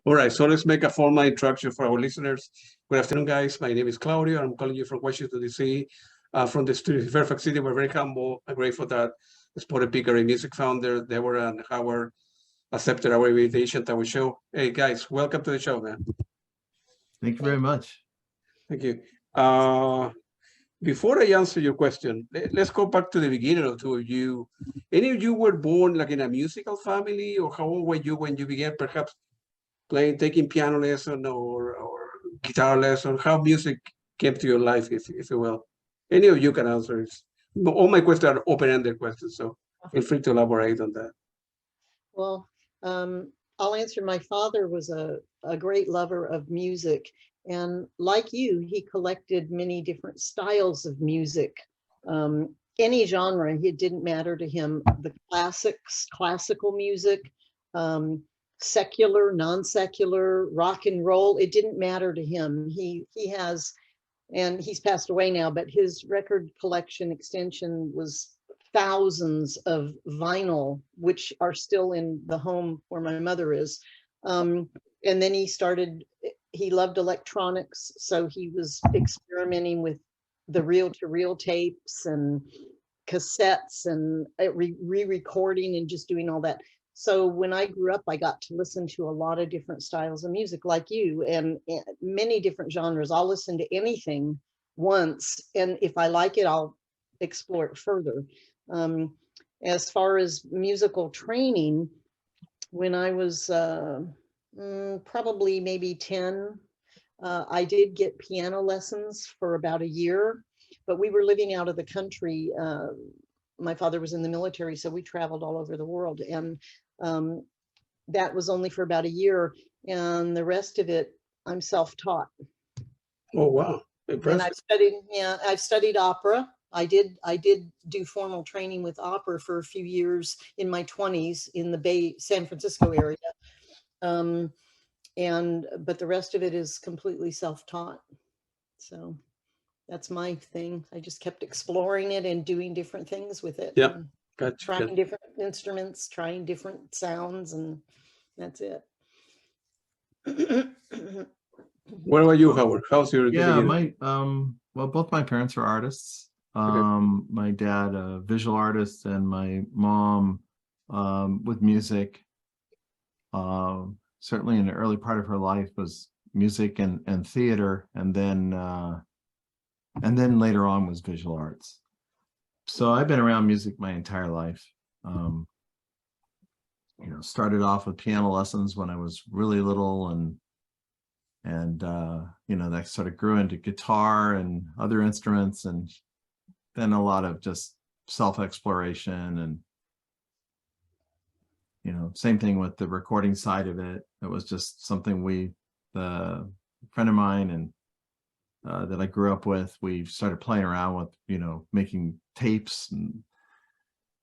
All right, so let's make a formal introduction for our listeners. Good afternoon, guys. My name is Claudio. I'm calling you from Washington, D.C., from the studio in Fairfax City. We're very humble and grateful that Spotted Peccary music founder Deborah and Howard accepted our invitation to our show. Hey, guys, welcome to the show, man. Thank you very much. Thank you. Before I answer your question, let's go back to the beginning of two of you. Any of you were born like in a musical family, or how old were you when you began perhaps taking piano lesson or guitar lesson? How music came to your life, if you will? Any of you can answer it. All my questions are open-ended questions, so feel free to elaborate on that. Well, I'll answer. My father was a great lover of music, and like you, he collected many different styles of music. Any genre, it didn't matter to him. The classics, classical music, secular, non-secular, rock and roll, it didn't matter to him. He has, and he's passed away now, but his record collection extension was thousands of vinyl, which are still in the home where my mother is. And then he loved electronics, so he was experimenting with the reel-to-reel tapes and cassettes and re-recording and just doing all that. So when I grew up, I got to listen to a lot of different styles of music like you, and many different genres. I'll listen to anything once, and if I like it, I'll explore it further. As far as musical training, when I was probably maybe 10, I did get piano lessons for about a year, but we were living out of the country. My father was in the military, so we traveled all over the world, and that was only for about a year, and the rest of it I'm self-taught. Oh wow, impressive. And I've studied opera. I did do formal training with opera for a few years in my 20s in the San Francisco area. But the rest of it is completely self-taught. So that's my thing. I just kept exploring it and doing different things with it. Yeah, gotcha. Trying different instruments, trying different sounds, and that's it. What about you, Howard? How's your well, both my parents are artists. My dad a visual artist, and my mom with music. Certainly in the early part of her life was music and theater, and then later on was visual arts. So I've been around music my entire life. Started off with piano lessons when I was really little, and that sort of grew into guitar and other instruments, and then a lot of just self-exploration, and same thing with the recording side of it. It was just something a friend of mine and that I grew up with, we started playing around with, making tapes and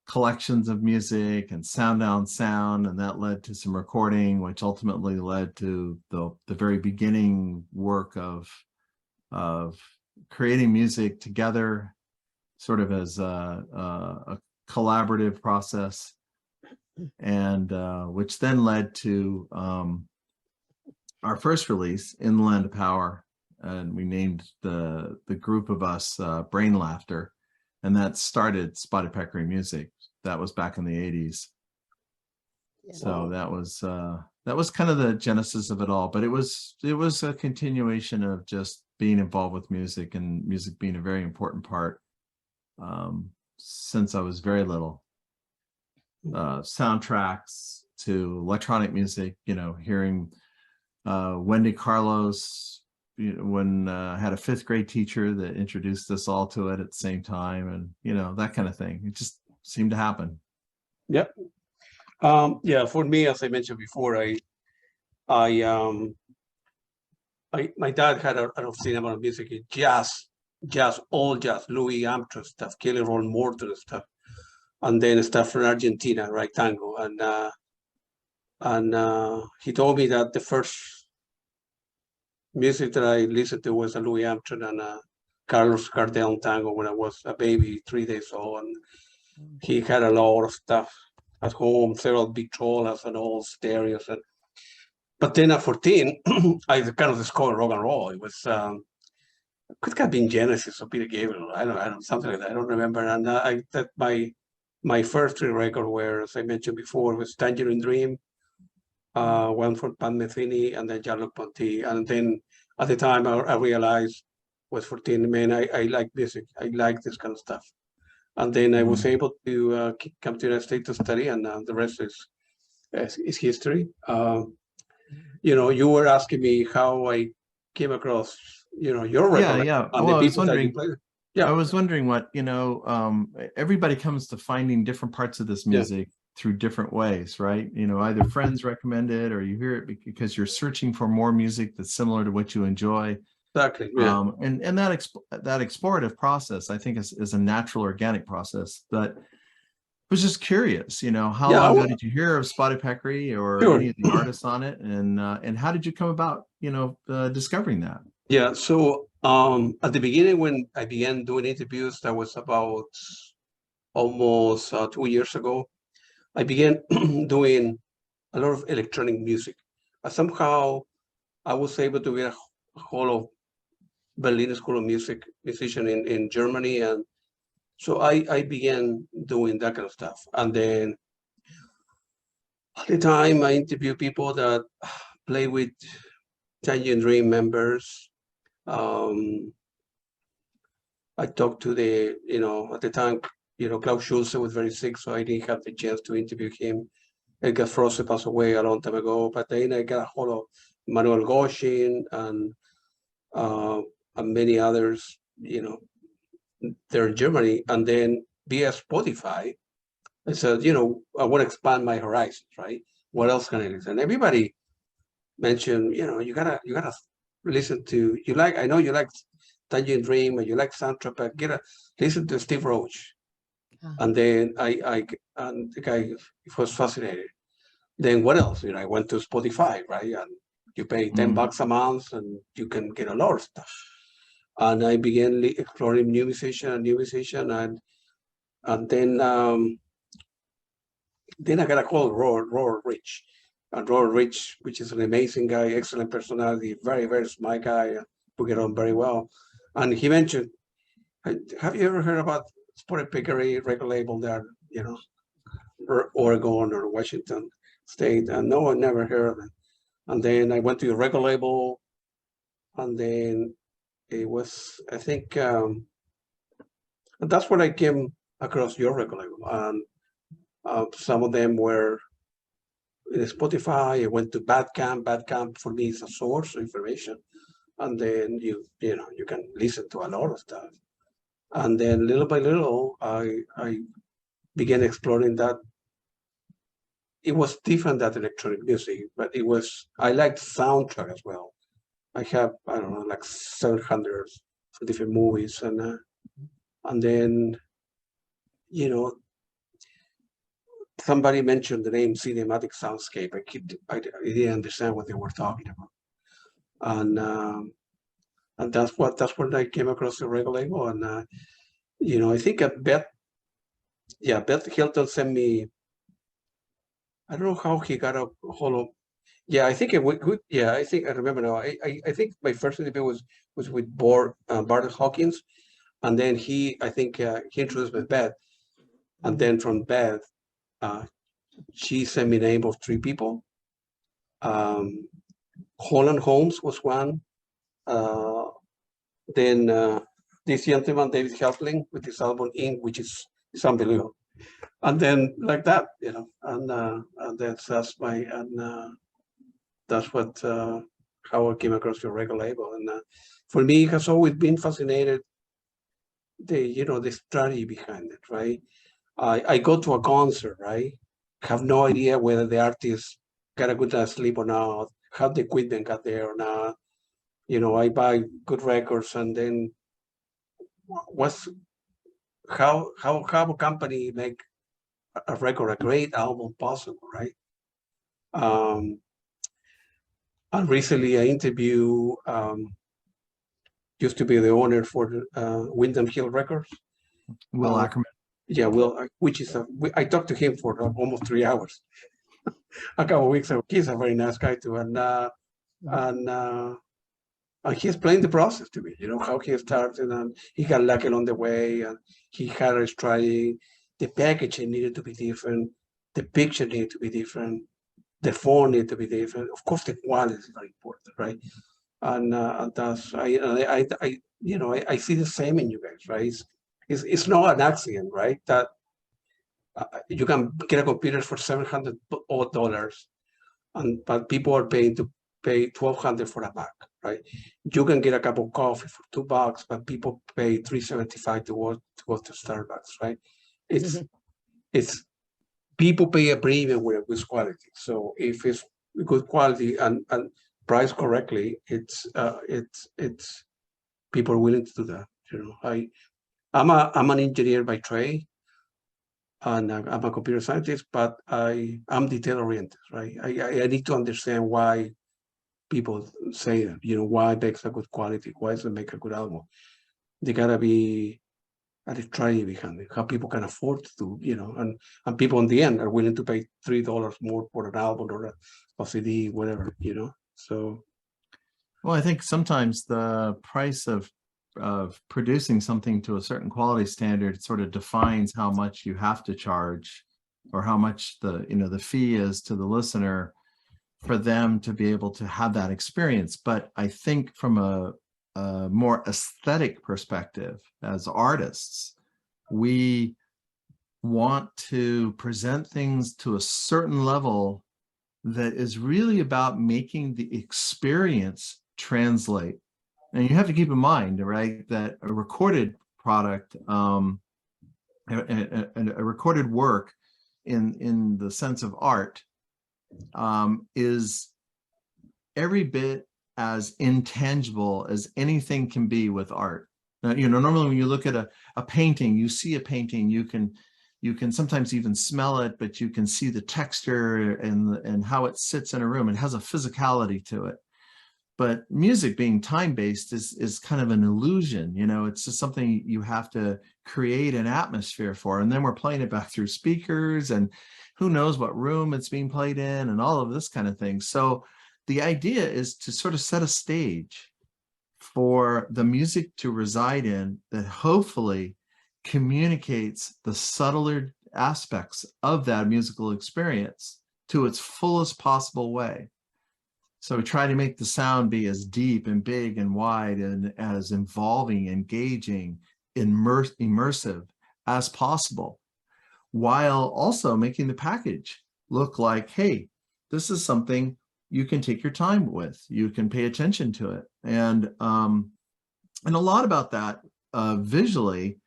collections of music and sound on sound, and that led to some recording, which ultimately led to the very beginning work of creating music together, sort of as a collaborative process, and which then led to our first release, In the Land of Power, and we named the group of us Brain Laughter, and that started Spotted Peccary Music. That was back in the 80s. Yeah. So that was kind of the genesis of it all, but it was a continuation of just being involved with music, and music being a very important part since I was very little. Soundtracks to electronic music, hearing Wendy Carlos, when I had a 5th grade teacher that introduced us all to it at the same time, and that kind of thing. It just seemed to happen. Yep. For me, as I mentioned before, my dad had an obsession about music, jazz, all jazz, Louis Armstrong stuff, Kelly Roll Morton stuff, and then stuff from Argentina, right, tango, and he told me that the first music that I listened to was a Louis Armstrong and Carlos Gardel tango when I was a baby, 3 days old, and he had a lot of stuff at home, several big trollers and all stereos, But then at 14, I kind of discovered rock and roll. It was could have been Genesis or Peter Gabriel. I don't something like that. I don't remember. And I that my first three records were, as I mentioned before, was Tangerine Dream, one from Pat Metheny, and then Jean-Luc Ponty. And then at the time, I realized was 14. Man, I like music. I like this kind of stuff. And then I was able to come to the United States to study, and the rest is history. You were asking me how I came across, your record. Yeah. And Well, the people that you play. Yeah. I was wondering what, everybody comes to finding different parts of this music through different ways, right? Either friends recommend it or you hear it because you're searching for more music that's similar to what you enjoy. Exactly. Yeah. And that explorative process, I think, is a natural, organic process. But I was just curious, how long ago did you hear of Spotted Peccary or any of the artists on it, and how did you come about, discovering that? Yeah. So at the beginning, when I began doing interviews, that was about almost 2 years ago. I began doing a lot of electronic music. Somehow I was able to get a hold of Berlin School of Music musician in Germany. And so I began doing that kind of stuff. And then at the time I interviewed people that play with Tangerine Dream members. I talked to at the time, Klaus Schulze was very sick, so I didn't have the chance to interview him. Edgar Froese passed away a long time ago, but then I got a hold of Manuel Goshin and many others, they're in Germany. And then via Spotify, I said, I want to expand my horizons, right? What else can I listen? And everybody mentioned, you gotta listen to, I know you like Tangerine Dream and you like soundtrack, but listen to Steve Roach. And then and the guy was fascinated. Then what else? I went to Spotify, right? And you pay $10 a month and you can get a lot of stuff. And I began exploring new musician, and then I got a call Roar Rich. And Roar Rich, which is an amazing guy, excellent personality, very, very smart guy, we get on very well. And he mentioned, have you ever heard about Spotted Peccary record label there, Oregon or Washington State? And no, I never heard of it. And then I went to a record label, and then it was, I think, and that's when I came across your record label. And some of them were in Spotify. I went to Bandcamp. Bandcamp for me is a source of information. And then you can listen to a lot of stuff. And then little by little, I began exploring that. It was different than electronic music, but I liked soundtrack as well. I have, I don't know, like 700 for different movies. And then, somebody mentioned the name cinematic soundscape. I didn't understand what they were talking about. And that's when I came across the record label. And, I think Beth Hilton sent me, I don't know how he got a hold of, I think it would, I think I remember now. I think my first interview was with Bart Hawkins. And then he introduced me to Beth. And then from Beth, she sent me the name of 3 people. Holland Holmes was one. Then this gentleman, David Helpling, with his album In, which is unbelievable. And then like that, and that's my, and that's what, how I came across your record label. And for me, it has always been fascinated, the strategy behind it, right? I go to a concert, right? Have no idea whether the artist got a good night's sleep or not, how the equipment got there or not. I buy good records, and then how a company make a record, a great album possible, right? And recently I interviewed, used to be the owner for Windham Hill Records. Will Ackerman. Yeah, Will, which is I talked to him for almost 3 hours. a couple of weeks ago. He's a very nice guy too, and he explained the process to me. You know how he started, and he got lucky along the way, and he had us trying. The packaging needed to be different. The picture needed to be different. The phone needed to be different. Of course, the quality is very important, right? And that's I see the same in you guys, right? It's not an accident, right? That you can get a computer for $700, but people are paying to pay $1,200 for a Mac, right? You can get a cup of coffee for $2, but people pay $3.75 to go to Starbucks, right? It's people pay a premium with a good quality. So if it's good quality and priced correctly, it's people are willing to do that. You know, I'm an engineer by trade, and I'm a computer scientist, but I'm detail oriented, right? I need to understand why people say that. You know, why it makes a good quality, why does it make a good album? They gotta be at the strategy behind it, how people can afford to do, you know, and people in the end are willing to pay $3 more for an album or a CD, whatever, you know. So, well, I think sometimes the price of producing something to a certain quality standard sort of defines how much you have to charge, or how much the fee is to the listener for them to be able to have that experience. But I think from a more aesthetic perspective, as artists, we want to present things to a certain level that is really about making the experience translate. And you have to keep in mind, right, that a recorded product, a recorded work in the sense of art, is every bit as intangible as anything can be with art. Now, normally when you look at a painting, you see a painting, you can sometimes even smell it, but you can see the texture and how it sits in a room. It has a physicality to it. But music, being time-based, is kind of an illusion. It's just something you have to create an atmosphere for. And then we're playing it back through speakers, and who knows what room it's being played in, and all of this kind of thing. So the idea is to sort of set a stage for the music to reside in that hopefully communicates the subtler aspects of that musical experience to its fullest possible way. So we try to make the sound be as deep and big and wide and as involving, engaging, immersive as possible, while also making the package look like, hey, this is something you can take your time with, you can pay attention to it. And a lot about that visually,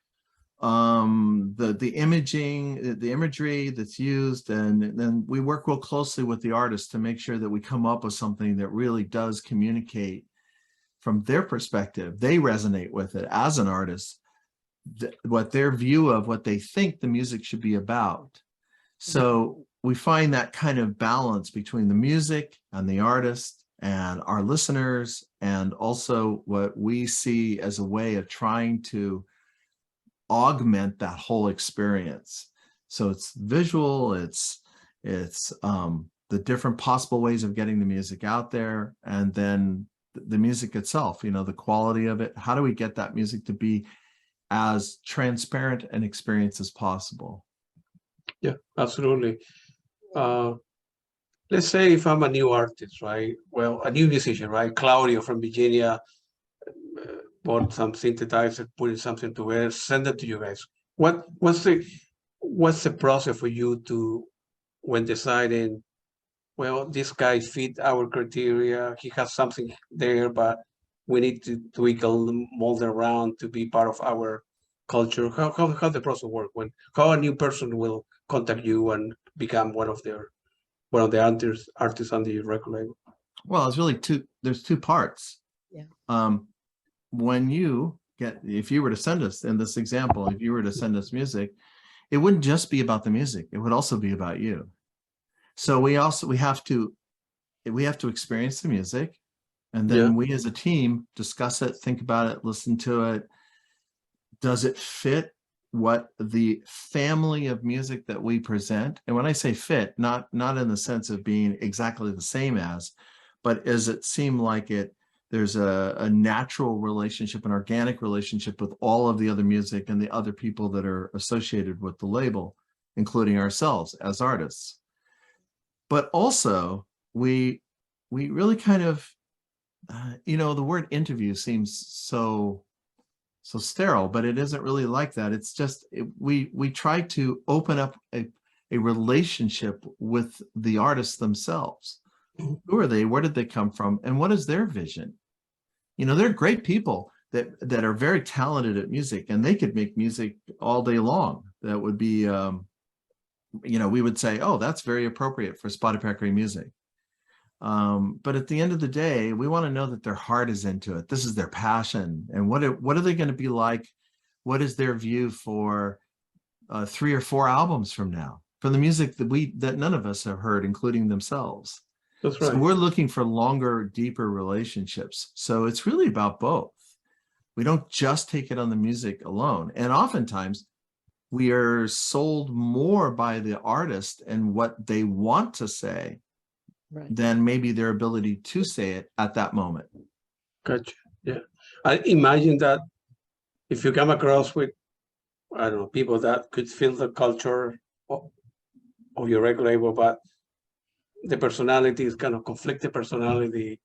the imaging, the imagery that's used, and then we work real closely with the artist to make sure that we come up with something that really does communicate from their perspective. They resonate with it as an artist, what their view of what they think the music should be about. So we find that kind of balance between the music and the artist and our listeners, and also what we see as a way of trying to augment that whole experience. So it's visual, it's the different possible ways of getting the music out there, and then the music itself, the quality of it. How do we get that music to be as transparent an experience as possible? Yeah, absolutely. Let's say if I'm a new artist, right? Well, a new musician, right? Claudio from Virginia bought some synthesizer, put something together, send it to you guys. What's the process for you to, when deciding, well, this guy fit our criteria, he has something there, but we need to tweak a little, mold around to be part of our culture? How the process work? How a new person will contact you and become one of the artists on the record label? Well, it's really there's two parts. Yeah. When if you were to send us, in this example, if you were to send us music, it wouldn't just be about the music, it would also be about you. So we have to experience the music, and then we as a team discuss it, think about it, listen to it. Does it fit what the family of music that we present, and when I say fit, not in the sense of being exactly the same as, but as it seemed like there's a natural relationship, an organic relationship with all of the other music and the other people that are associated with the label, including ourselves as artists. But also we really kind of, the word interview seems so sterile, but it isn't really like that. It's just, we try to open up a relationship with the artists themselves. Who are they? Where did they come from? And what is their vision? They're great people that are very talented at music, and they could make music all day long. That would be, we would say, oh, that's very appropriate for Spotted Peccary music. But at the end of the day, we want to know that their heart is into it. This is their passion. And what are they going to be like? What is their view for 3 or 4 albums from now, from the music that none of us have heard, including themselves? That's right. So we're looking for longer, deeper relationships. So it's really about both. We don't just take it on the music alone. And oftentimes we are sold more by the artist and what they want to say, right, than maybe their ability to say it at that moment. Gotcha. Yeah. I imagine that if you come across with, I don't know, people that could feel the culture of your record label, but the personality is kind of conflicted personality,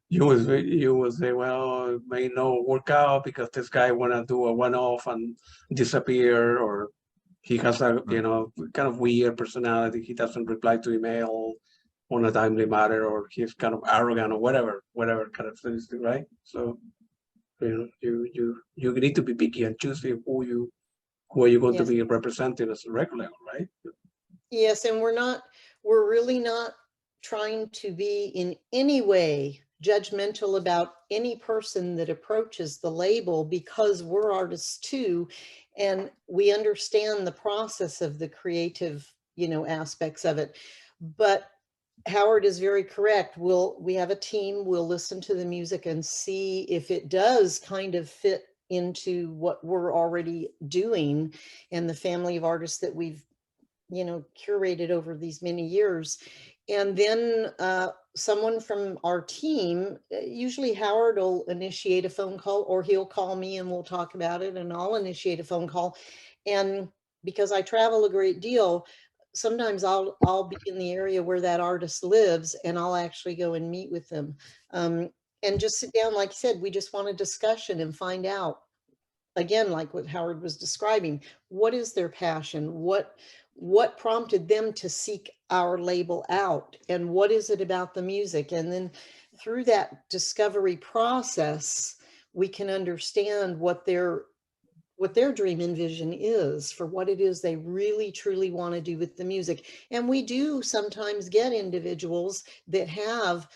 you will say, well, it may not work out because this guy want to do a one-off and disappear, or he has a, kind of weird personality. He doesn't reply to email on a timely matter, or he's kind of arrogant, or whatever kind of things, right? So, you need to be picky and choosy who are you going to be representing as a record label, right? Yes, and we're really not trying to be in any way judgmental about any person that approaches the label, because we're artists too, and we understand the process of the creative, aspects of it. But Howard is very correct. We have a team, we'll listen to the music and see if it does kind of fit into what we're already doing and the family of artists that we've curated over these many years. And then someone from our team, usually Howard will initiate a phone call, or he'll call me and we'll talk about it, and I'll initiate a phone call. And because I travel a great deal, sometimes I'll be in the area where that artist lives, and I'll actually go and meet with them. And just sit down, like you said, we just want a discussion and find out, again, like what Howard was describing, what is their passion? What prompted them to seek our label out, and what is it about the music? And then through that discovery process, we can understand what their dream and vision is for what it is they really truly want to do with the music. And we do sometimes get individuals that have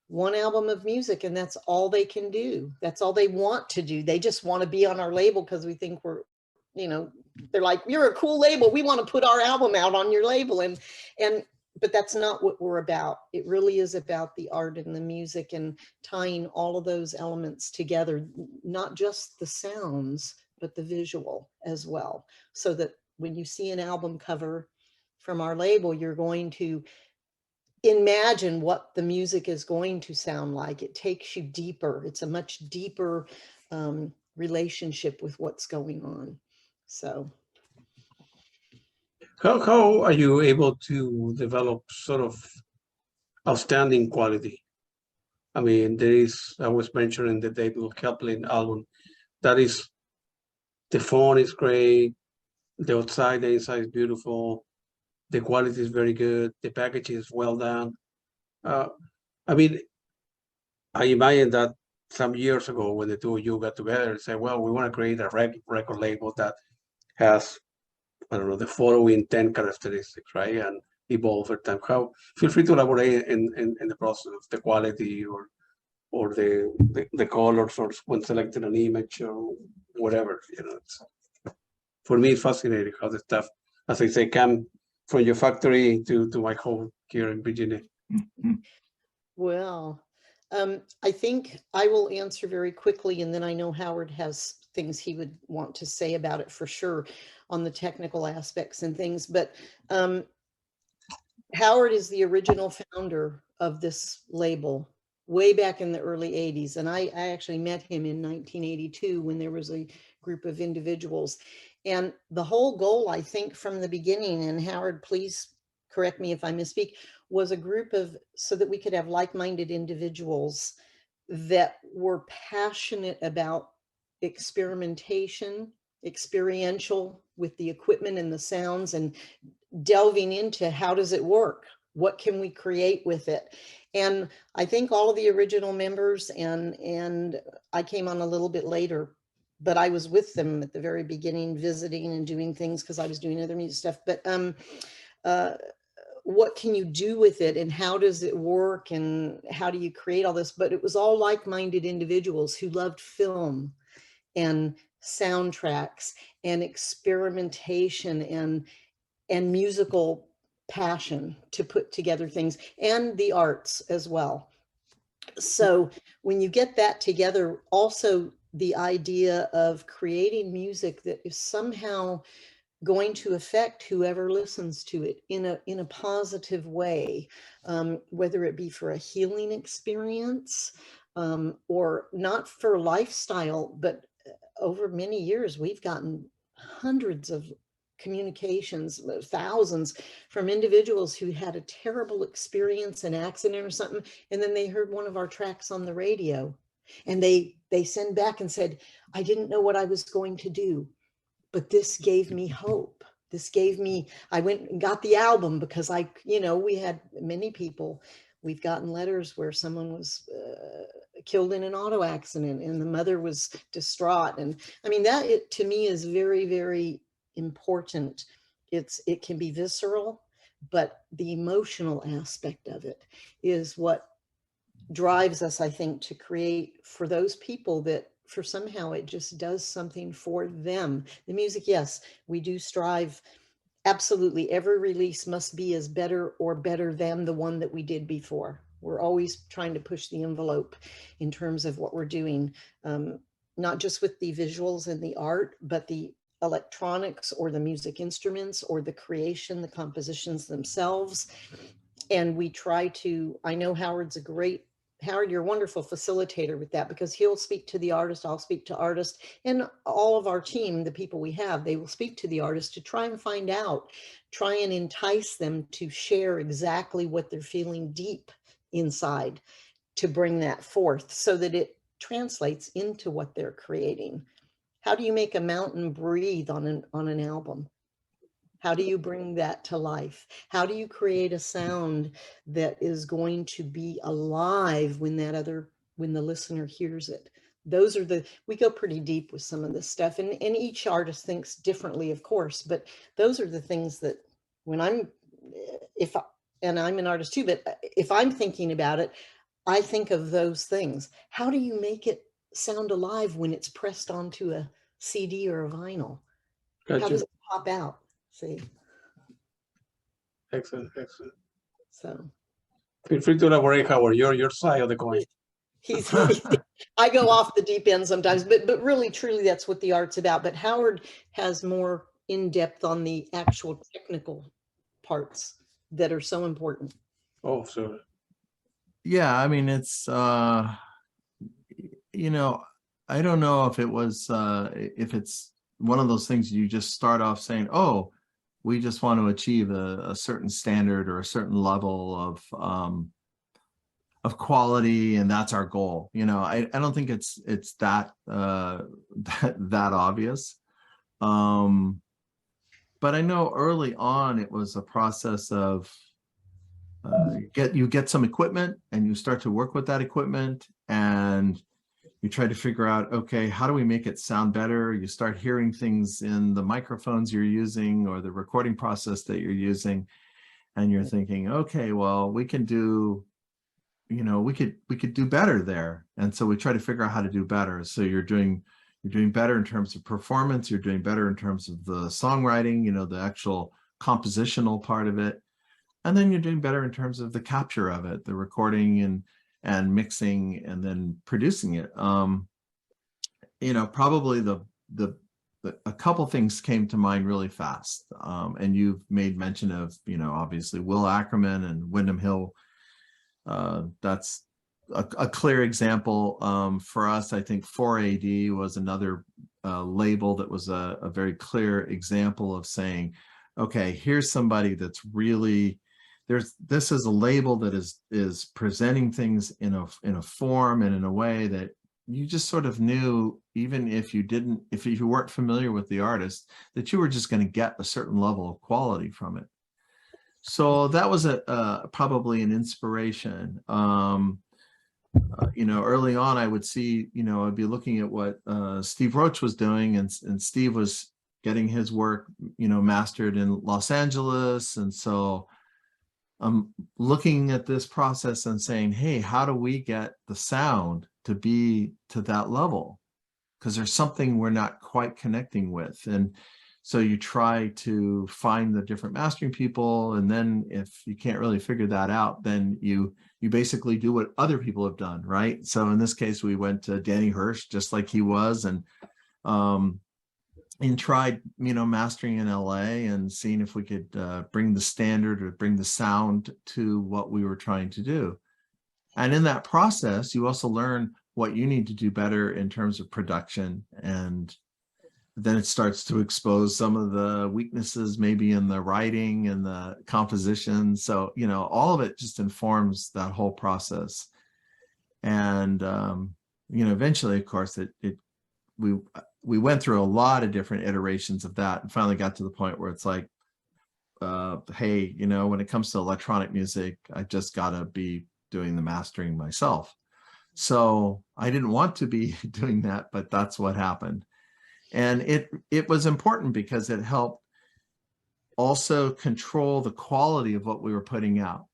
1 album of music and that's all they can do. That's all they want to do. They just want to be on our label because we think we're, they're like, you're a cool label, we want to put our album out on your label. But that's not what we're about. It really is about the art and the music and tying all of those elements together, not just the sounds, but the visual as well. So that when you see an album cover from our label, you're going to imagine what the music is going to sound like. It takes you deeper. It's a much deeper relationship with what's going on. So how are you able to develop sort of outstanding quality? I mean, I was mentioning the David Kaplan album, that is, the phone is great, the outside, the inside is beautiful, the quality is very good, the packaging is well done. I mean, I imagine that some years ago when the two of you got together and said, well, we want to create a record label that has, I don't know, the following 10 characteristics, right? And evolve over time. Feel free to elaborate in the process of the quality or the colors, or when selecting an image or whatever. For me, it's fascinating how the stuff, as I say, come from your factory to my home here in Virginia. Well, I think I will answer very quickly, and then I know Howard has things he would want to say about it for sure on the technical aspects and things. But Howard is the original founder of this label way back in the early 80s. And I actually met him in 1982 when there was a group of individuals. And the whole goal, I think, from the beginning, and Howard, please correct me if I misspeak, was a group of, so that we could have like-minded individuals that were passionate about experimentation, experiential with the equipment and the sounds, and delving into how does it work? What can we create with it? And I think all of the original members, and I came on a little bit later, but I was with them at the very beginning, visiting and doing things because I was doing other music stuff. But what can you do with it, and how does it work, and how do you create all this? But it was all like-minded individuals who loved film and soundtracks and experimentation and musical passion to put together things, and the arts as well. So when you get that together, also the idea of creating music that is somehow going to affect whoever listens to it in a positive way, whether it be for a healing experience, or not for lifestyle, but over many years, we've gotten hundreds of communications, thousands, from individuals who had a terrible experience, an accident or something, and then they heard one of our tracks on the radio, and they send back and said, I didn't know what I was going to do, but this gave me hope. This gave me, I went and got the album because we had many people, we've gotten letters where someone was killed in an auto accident and the mother was distraught. And I mean, that to me is very, very important. It can be visceral, but the emotional aspect of it is what drives us, I think, to create for those people that for somehow it just does something for them. The music, yes, we do strive. Absolutely. Every release must be as better or better than the one that we did before. We're always trying to push the envelope in terms of what we're doing, not just with the visuals and the art, but the electronics or the music instruments or the creation, the compositions themselves. And we try to, I know Howard, you're a wonderful facilitator with that, because he'll speak to the artist, I'll speak to artists, and all of our team, the people we have, they will speak to the artist to try and find out, try and entice them to share exactly what they're feeling deep inside, to bring that forth so that it translates into what they're creating. How do you make a mountain breathe on an album? How do you bring that to life? How do you create a sound that is going to be alive when the listener hears it? Those are we go pretty deep with some of this stuff, and each artist thinks differently, of course, but those are the things that when I'm an artist too, but if I'm thinking about it, I think of those things. How do you make it sound alive when it's pressed onto a CD or a vinyl? Gotcha. How does it pop out? See. Excellent. So Feel free to elaborate, Howard, your side of the coin. I go off the deep end sometimes, but really, truly, that's what the art's about. But Howard has more in depth on the actual technical parts that are so important. Oh, so. Yeah, I mean, it's, I don't know if it was, if it's one of those things you just start off saying, oh, we just want to achieve a certain standard or a certain level of quality, and that's our goal. I don't think it's that that obvious. But I know early on it was a process of you get some equipment and you start to work with that equipment, and you try to figure out, okay, how do we make it sound better? You start hearing things in the microphones you're using or the recording process that you're using, and you're thinking, okay, well, we can do, we could do better there. And so we try to figure out how to do better. So you're doing better in terms of performance, you're doing better in terms of the songwriting, the actual compositional part of it. And then you're doing better in terms of the capture of it, the recording and mixing and then producing it. probably a couple things came to mind really fast. And you've made mention of, obviously Will Ackerman and Wyndham Hill. That's a clear example. For us, I think 4AD was another label that was a very clear example of saying, okay, here's somebody that's really, this is a label that is presenting things in a form and in a way that you just sort of knew, even if you weren't familiar with the artist, that you were just going to get a certain level of quality from it. So that was probably an inspiration. Early on, I would see, I'd be looking at what Steve Roach was doing, and Steve was getting his work, mastered in Los Angeles. And so I'm looking at this process and saying, hey, how do we get the sound to be to that level? Because there's something we're not quite connecting with. And so you try to find the different mastering people. And then if you can't really figure that out, then you basically do what other people have done, right? So in this case, we went to Danny Hirsch, just like he was, and tried, mastering in LA and seeing if we could bring the standard or bring the sound to what we were trying to do. And in that process, you also learn what you need to do better in terms of production. And then it starts to expose some of the weaknesses maybe in the writing and the composition. So, all of it just informs that whole process. And, eventually, of course, we went through a lot of different iterations of that and finally got to the point where it's like, hey, when it comes to electronic music, I just got to be doing the mastering myself. So I didn't want to be doing that, but that's what happened. And it was important because it helped also control the quality of what we were putting out.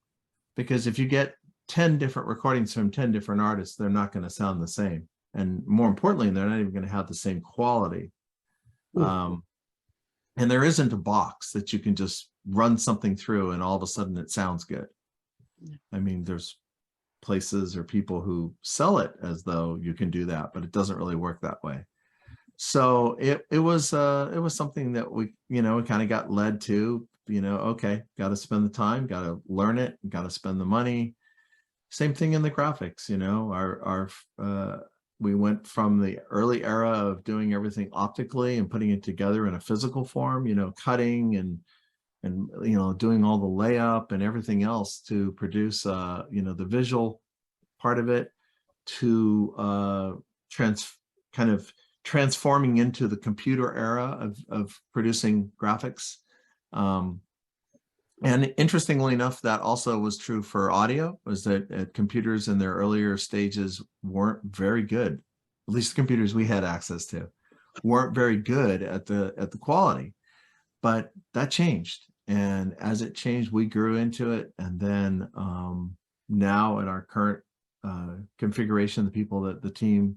Because if you get 10 different recordings from 10 different artists, they're not going to sound the same. And more importantly, they're not even going to have the same quality. And there isn't a box that you can just run something through and all of a sudden it sounds good. I mean, there's places or people who sell it as though you can do that, but it doesn't really work that way. So it was something that we kind of got led to, okay, got to spend the time, got to learn it, got to spend the money. Same thing in the graphics, we went from the early era of doing everything optically and putting it together in a physical form, cutting and doing all the layup and everything else to produce, the visual part of it, to transforming into the computer era of producing graphics. And interestingly enough, that also was true for audio, was that computers in their earlier stages weren't very good. At least the computers we had access to weren't very good at the quality, but that changed. And as it changed, we grew into it. And then now in our current configuration, the team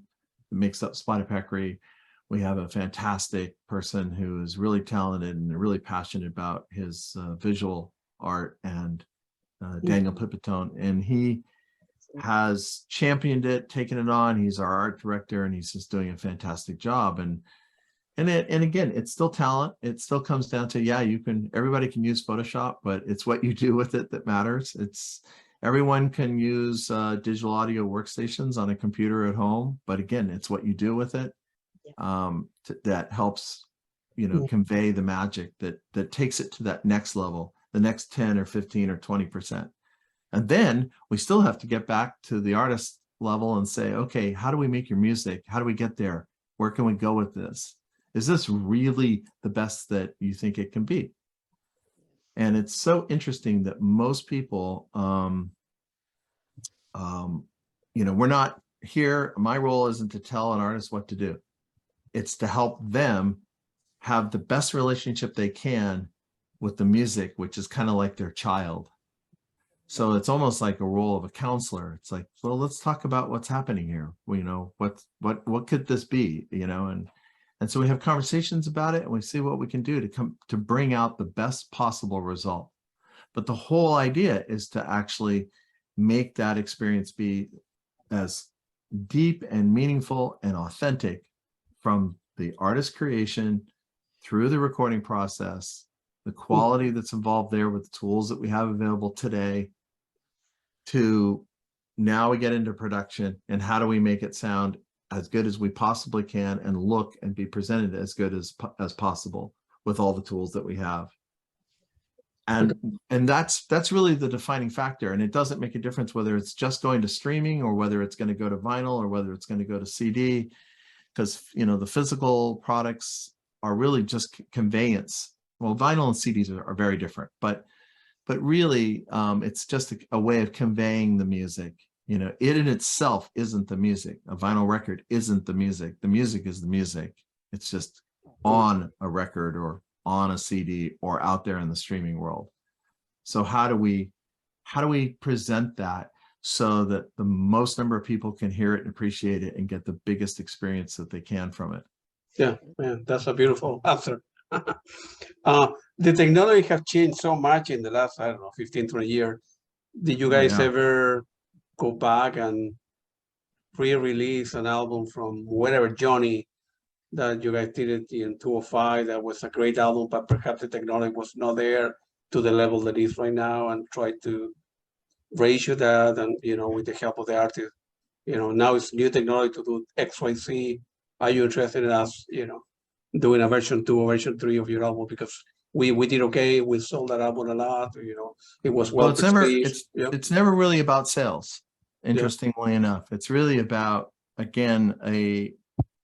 that makes up Spotted Peccary, we have a fantastic person who is really talented and really passionate about his visual art, and Daniel Pipitone, and he has championed it, taken it on. He's our art director, and he's just doing a fantastic job. And again, it's still talent. It still comes down to, everybody can use Photoshop, but it's what you do with it that matters. Everyone can use digital audio workstations on a computer at home, but again, it's what you do with it that helps, convey the magic that takes it to that next level, the next 10 or 15 or 20%. And then we still have to get back to the artist level and say, okay, how do we make your music? How do we get there? Where can we go with this? Is this really the best that you think it can be? And it's so interesting that most people, we're not here. My role isn't to tell an artist what to do. It's to help them have the best relationship they can with the music, which is kind of like their child. So it's almost like a role of a counselor. It's like, well, let's talk about what's happening here. What could this be? And so we have conversations about it, and we see what we can do to bring out the best possible result. But the whole idea is to actually make that experience be as deep and meaningful and authentic from the artist creation through the recording process, the quality that's involved there with the tools that we have available today, to now we get into production and how do we make it sound as good as we possibly can and look and be presented as good as possible with all the tools that we have. And that's really the defining factor. And it doesn't make a difference whether it's just going to streaming or whether it's going to go to vinyl or whether it's going to go to CD, because, you know, the physical products are really just conveyance. Well, vinyl and CDs are very different, but really it's just a way of conveying the music. You know, it in itself isn't the music. A vinyl record isn't the music. The music is the music. It's just on a record or on a CD or out there in the streaming world. So how do we present that so that the most number of people can hear it and appreciate it and get the biggest experience that they can from it? Yeah, man, that's a beautiful answer. The technology have changed so much in the last, I don't know, 15, 20 years. Did you guys ever go back and re-release an album from whatever Johnny that you guys did it in 2005? That was a great album, but perhaps the technology was not there to the level that is right now, and try to ratio that, and, you know, with the help of the artist, you know, now it's new technology to do X, Y, Z. Are you interested in us, you know, doing a version 2 or version 3 of your album? Because we did okay, we sold that album a lot, you know, it was well perceived. It's never really about sales, interestingly enough. It's really about, again,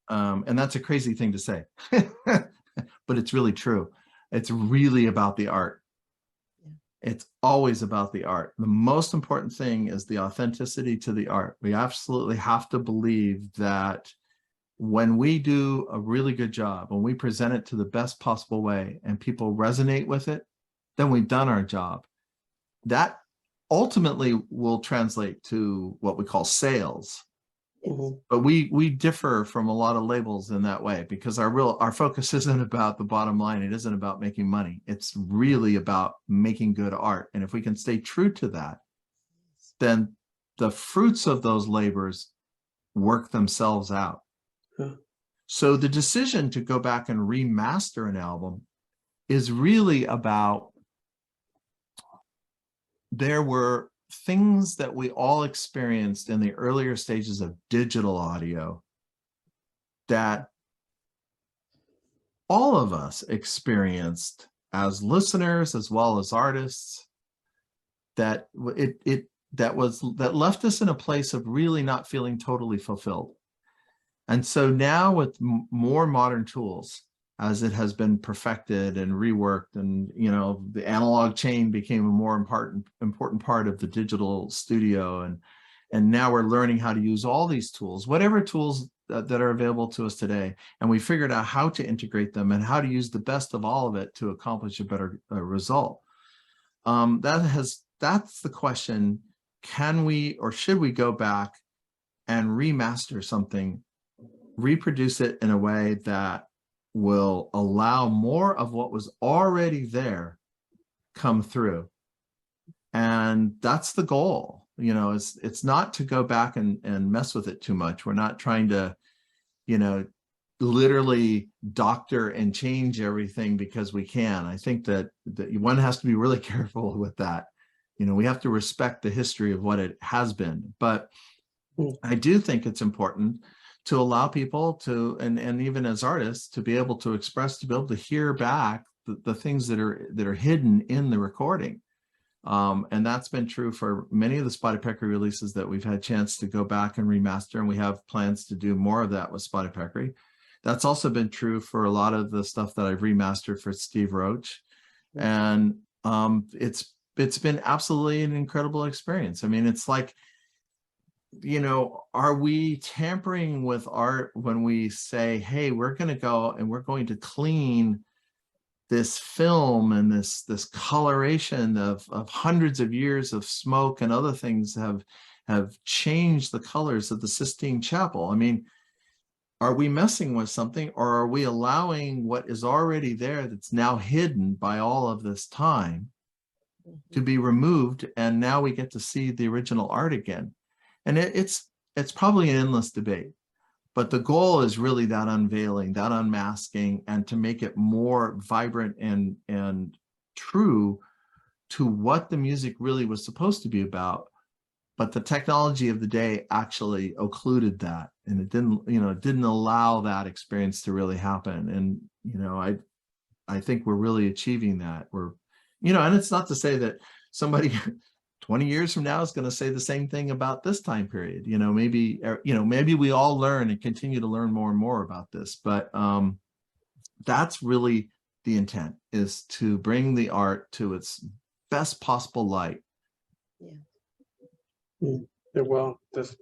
and that's a crazy thing to say, but it's really true. It's really about the art. It's always about the art. The most important thing is the authenticity to the art. We absolutely have to believe that when we do a really good job, when we present it to the best possible way and people resonate with it, then we've done our job. That ultimately will translate to what we call sales. But we differ from a lot of labels in that way, because our focus isn't about the bottom line. It isn't about making money. It's really about making good art. And if we can stay true to that, then the fruits of those labors work themselves out. So the decision to go back and remaster an album is really about, there were things that we all experienced in the earlier stages of digital audio that all of us experienced as listeners as well as artists, that left us in a place of really not feeling totally fulfilled. And so now with more modern tools, as it has been perfected and reworked, and, you know, the analog chain became a more important part of the digital studio, and now we're learning how to use all these tools, whatever tools that are available to us today, and we figured out how to integrate them and how to use the best of all of it to accomplish a better result. That's the question: can we or should we go back and remaster something, reproduce it in a way that will allow more of what was already there come through? And that's the goal. You know, it's not to go back and mess with it too much. We're not trying to, you know, literally doctor and change everything because we can. I think that one has to be really careful with that. You know, we have to respect the history of what it has been. But I do think it's important to allow people to, and even as artists, to be able to express, to be able to hear back the things that are hidden in the recording. And that's been true for many of the Spotted Peccary releases that we've had a chance to go back and remaster, and we have plans to do more of that with Spotted Peccary. That's also been true for a lot of the stuff that I've remastered for Steve Roach. And it's been absolutely an incredible experience. I mean, it's like, you know, are we tampering with art when we say, hey, we're going to go and we're going to clean this film and this coloration of hundreds of years of smoke and other things have changed the colors of the Sistine Chapel? I mean, are we messing with something, or are we allowing what is already there that's now hidden by all of this time to be removed, and now we get to see the original art again? And it's probably an endless debate, But the goal is really that unveiling, that unmasking, and to make it more vibrant and true to what the music really was supposed to be about. But the technology of the day actually occluded that, and it didn't, it didn't allow that experience to really happen. And I think we're really achieving that. We're, and it's not to say that somebody 20 years from now is going to say the same thing about this time period. Maybe we all learn and continue to learn more and more about this. But that's really the intent, is to bring the art to its best possible light. Yeah. Well, that's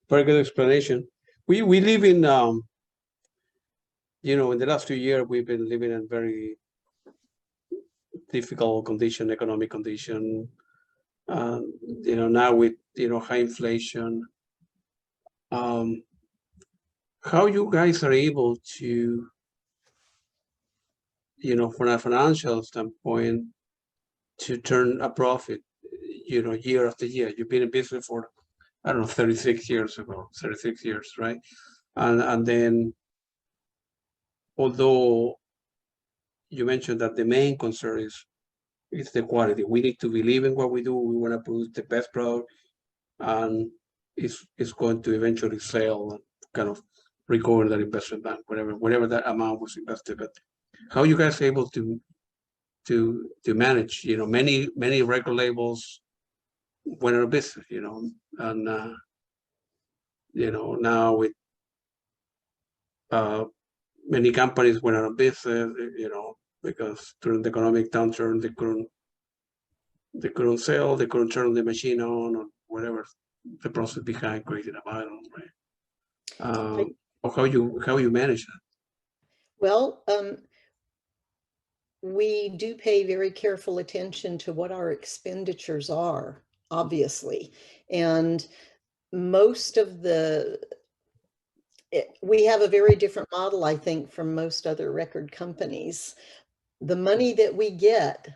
very good explanation. We live in in the last few years we've been living in very difficult condition, economic condition. Now with high inflation. How you guys are able to, from a financial standpoint, to turn a profit, year after year. You've been in business for, I don't know, 36 years, right? And then, although you mentioned that the main concern is the quality, we need to believe in what we do. We want to produce the best product, and it's going to eventually sell and kind of recover that investment back, whatever that amount was invested. But how are you guys able to manage? Many record labels went out of business, and now with many companies went out of business, because during the economic downturn they couldn't sell, they couldn't turn the machine on, or whatever the process behind creating a vinyl, right? Or how you manage that? Well, we do pay very careful attention to what our expenditures are, obviously. And most of we have a very different model, I think, from most other record companies. The money that we get,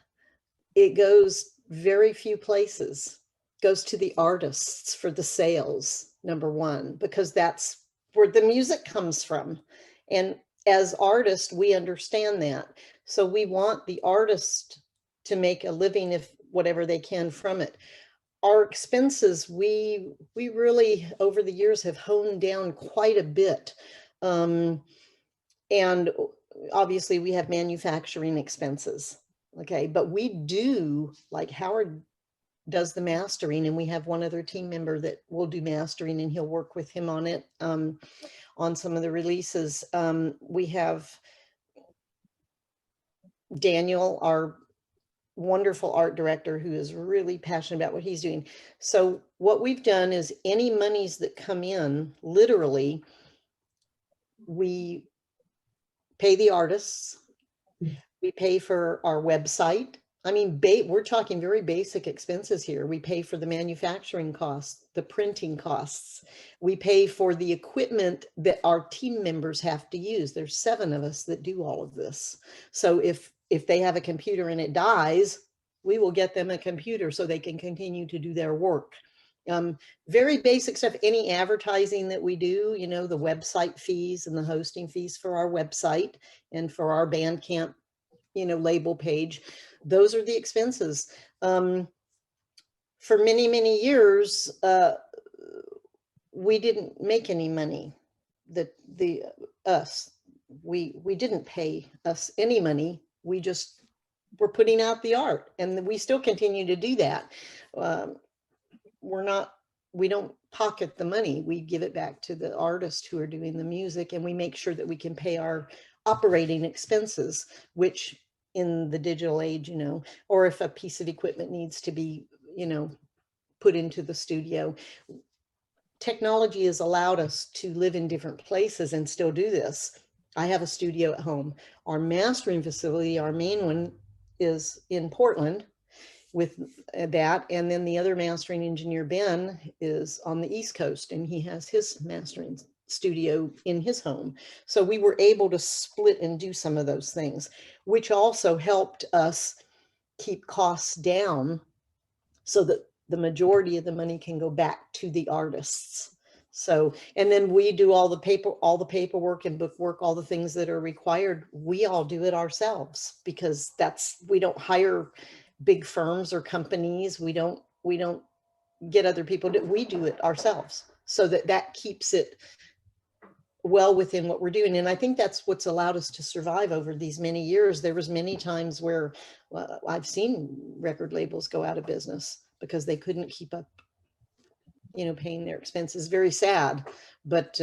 it goes very few places. It goes to the artists for the sales, number one, because that's where the music comes from. And as artists, we understand that. So we want the artist to make a living, if whatever they can from it. Our expenses, we really over the years have honed down quite a bit. And obviously we have manufacturing expenses. Okay, but we do, like Howard does the mastering, and we have one other team member that will do mastering, and he'll work with him on it, on some of the releases. We have Daniel, our wonderful art director, who is really passionate about what he's doing. So what we've done is any monies that come in, literally, we pay the artists, we pay for our website. I mean, we're talking very basic expenses here. We pay for the manufacturing costs, the printing costs. We pay for the equipment that our team members have to use. There's 7 of us that do all of this. So if they have a computer and it dies, we will get them a computer so they can continue to do their work. Very basic stuff. Any advertising that we do, the website fees and the hosting fees for our website and for our Bandcamp, label page, those are the expenses. For many, many years, we didn't make any money. We didn't pay us any money. We just were putting out the art, and we still continue to do that. We don't pocket the money. We give it back to the artists who are doing the music, and we make sure that we can pay our operating expenses, which in the digital age, or if a piece of equipment needs to be, put into the studio. Technology has allowed us to live in different places and still do this. I have a studio at home. Our mastering facility, our main one, is in Portland with that. And then the other mastering engineer, Ben, is on the East Coast, and he has his mastering studio in his home. So we were able to split and do some of those things, which also helped us keep costs down so that the majority of the money can go back to the artists. So, and then we do all the paperwork and bookwork, all the things that are required. We all do it ourselves because we don't hire big firms or companies. We don't get other people we do it ourselves. So that keeps it well within what we're doing. And I think that's what's allowed us to survive over these many years. There was many times where I've seen record labels go out of business because they couldn't keep up, paying their expenses. Very sad, but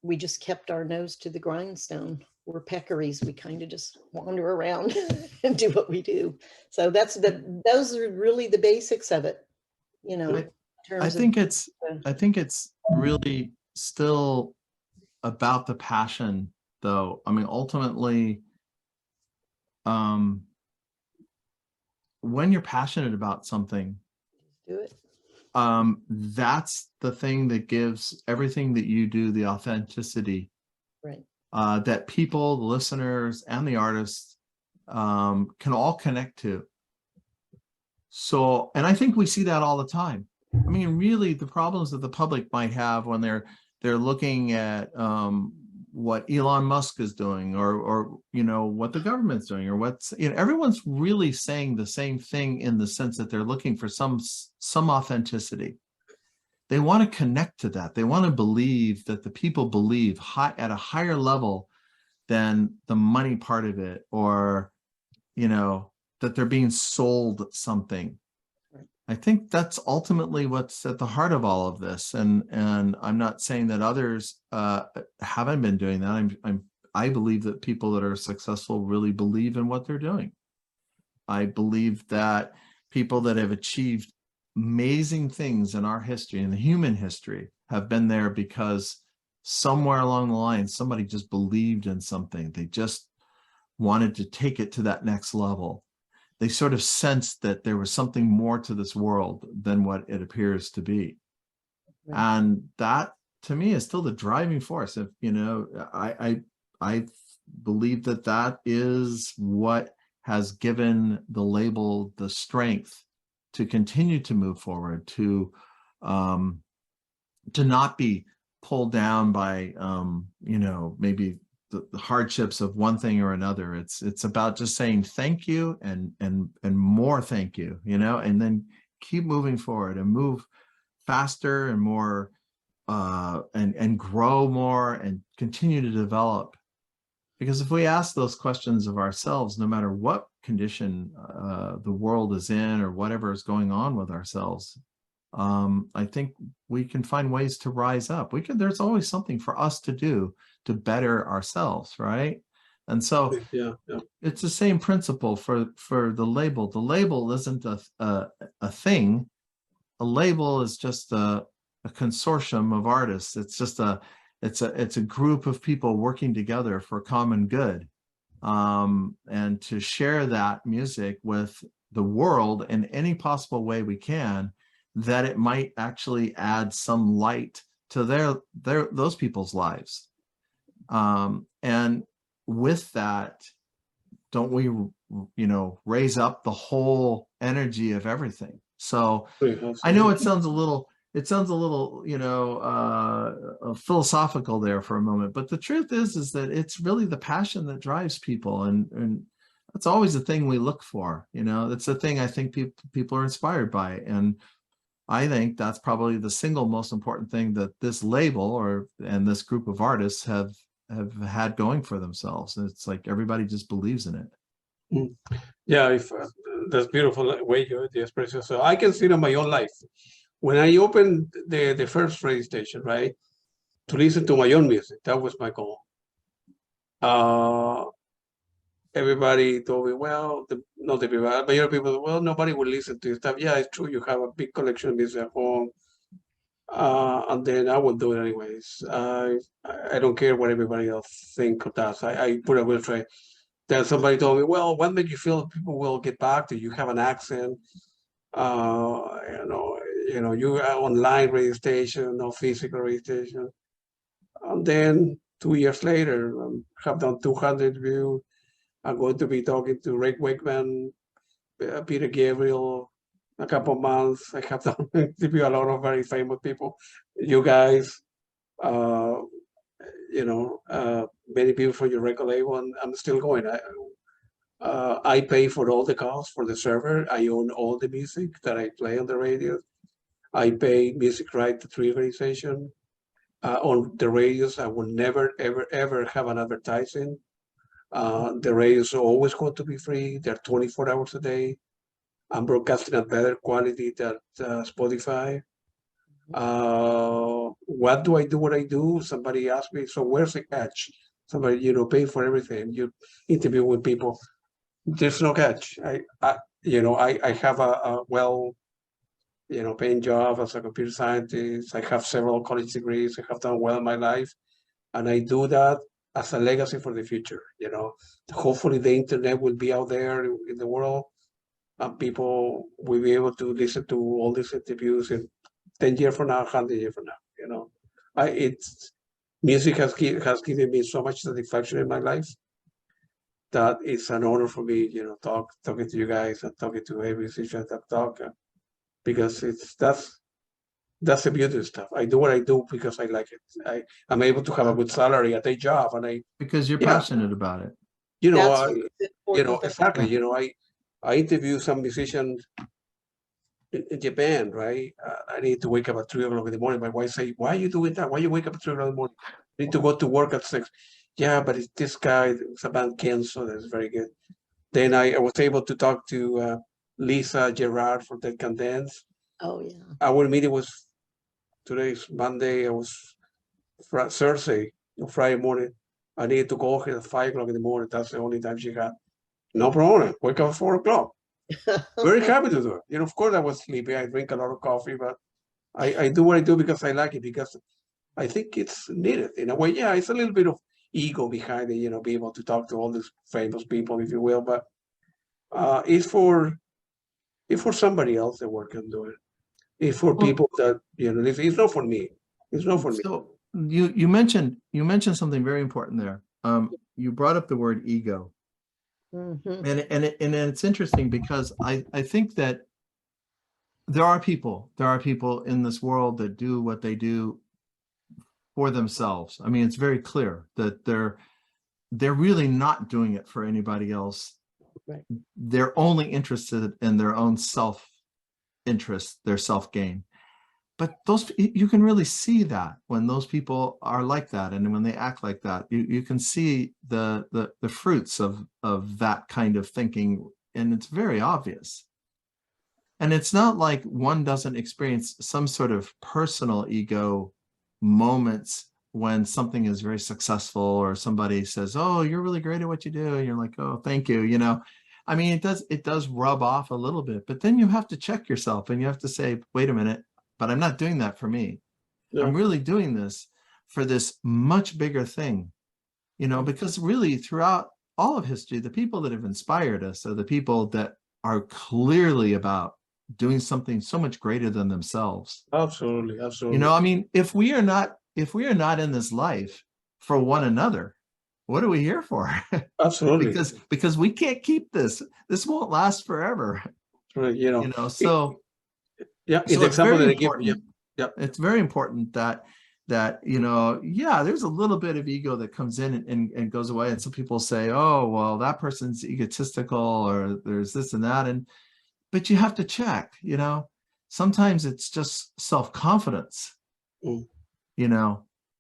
we just kept our nose to the grindstone. We're Peccaries. We kind of just wander around and do what we do. So those are really the basics of it, I think it's really still about the passion, though. I mean, ultimately, when you're passionate about something, do it. That's the thing that gives everything that you do the authenticity, right? That people, the listeners, and the artists can all connect to. So, and I think we see that all the time. I mean, really, the problems that the public might have when they're looking at what Elon Musk is doing, or what the government's doing, or what's everyone's really saying the same thing in the sense that they're looking for some authenticity. They want to connect to that. They want to believe that the people believe at a higher level than the money part of it, or that they're being sold something. I think that's ultimately what's at the heart of all of this. And I'm not saying that others haven't been doing that. I believe that people that are successful really believe in what they're doing. I believe that people that have achieved amazing things in our history, in the human history, have been there because somewhere along the line, somebody just believed in something. They just wanted to take it to that next level. They sort of sensed that there was something more to this world than what it appears to be. Right. And that, to me, is still the driving force. If I believe that is what has given the label the strength to continue to move forward, to not be pulled down by maybe the hardships of one thing or another. It's about just saying thank you and more thank you, and then keep moving forward and move faster and more and grow more and continue to develop. Because if we ask those questions of ourselves, no matter what condition the world is in or whatever is going on with ourselves, I think we can find ways to rise up. There's always something for us to do to better ourselves, right? And so it's the same principle for the label. The label isn't a thing. A label is just a consortium of artists. It's just it's a group of people working together for common good, and to share that music with the world in any possible way we can, that it might actually add some light to those people's lives. And with that, don't we, raise up the whole energy of everything? So I know it sounds a little, philosophical there for a moment, but the truth is that it's really the passion that drives people. And that's always the thing we look for, that's the thing I think people are inspired by. And I think that's probably the single most important thing that this label and this group of artists have had going for themselves. And it's like everybody just believes in it. Yeah, that's beautiful way you express yourself. So I can see it in my own life. When I opened the first radio station, right, to listen to my own music, that was my goal. Everybody told me, well, not everybody, but other people, well, nobody will listen to your stuff. Yeah, it's true. You have a big collection of music at home. And then I will do it anyways. I don't care what everybody else think of that. I put a will try. Then somebody told me, well, what makes you feel people will get back to you? You have an accent. You are online radio station, no physical radio station. And then 2 years later, have done 200 views. I'm going to be talking to Rick Wakeman, Peter Gabriel, a couple of months. I have done interview a lot of very famous people. you guys, many people from your record label, and I'm still going. I pay for all the costs for the server. I own all the music that I play on the radio. I pay music right to tree organization. On the radios, I will never, ever, ever have an advertising. The radios are always going to be free. They're 24 hours a day. I'm broadcasting at better quality than Spotify. What do I do? What I do? Somebody asked me, so where's the catch? Somebody, pay for everything. You interview with people. There's no catch. I have a well, paying job as a computer scientist. I have several college degrees. I have done well in my life. And I do that as a legacy for the future. Hopefully the internet will be out there in the world, and people will be able to listen to all these interviews in 10 years from now, 100 years from now. Music has given me so much satisfaction in my life that it's an honor for me, talking to you guys and talking to every musician that talk, because that's the beauty of stuff. I do what I do because I like it. I'm able to have a good salary, a day job, and because you're passionate about it. That's important. Exactly. I interview some musicians in Japan, right? I need to wake up at 3 o'clock in the morning. My wife say, "Why are you doing that? Why you wake up at 3 o'clock in the morning? You need to go to work at 6." Yeah, but it's this guy. It's a band Kenzo. That's very good. Then I was able to talk to Lisa Gerard for Dead Can Dance. Oh yeah. Our meeting was today's Monday. It was Thursday or Friday morning. I needed to call her at 5 o'clock in the morning. That's the only time she got. No problem. Wake up at 4 o'clock. Very happy to do it. Of course I was sleepy. I drink a lot of coffee, but I do what I do because I like it, because I think it's needed in a way. Yeah, it's a little bit of ego behind it, be able to talk to all these famous people, if you will, but it's for somebody else that work can do it. It's for people that, it's not for me. It's not for me. So you mentioned something very important there. You brought up the word ego. Mhm. And it's interesting because I think that there are people in this world that do what they do for themselves. I mean, it's very clear that they're really not doing it for anybody else. Right. They're only interested in their own self-interest, their self-gain. But you can really see that when those people are like that, and when they act like that, you can see the fruits of that kind of thinking, and it's very obvious. And it's not like one doesn't experience some sort of personal ego moments when something is very successful, or somebody says, "Oh, you're really great at what you do," and you're like, "Oh, thank you." I mean, it does rub off a little bit, but then you have to check yourself and you have to say, "Wait a minute. But I'm not doing that for me. Yeah. I'm really doing this for this much bigger thing," because really throughout all of history, the people that have inspired us are the people that are clearly about doing something so much greater than themselves. Absolutely. Absolutely. I mean, if we are not in this life for one another, what are we here for? Absolutely. because we can't keep this. This won't last forever. Right. So yeah, so it's very important. Yeah, it's very important that there's a little bit of ego that comes in and goes away. And some people say, "Oh, well, that person's egotistical," or there's this and that. But you have to check, sometimes it's just self-confidence,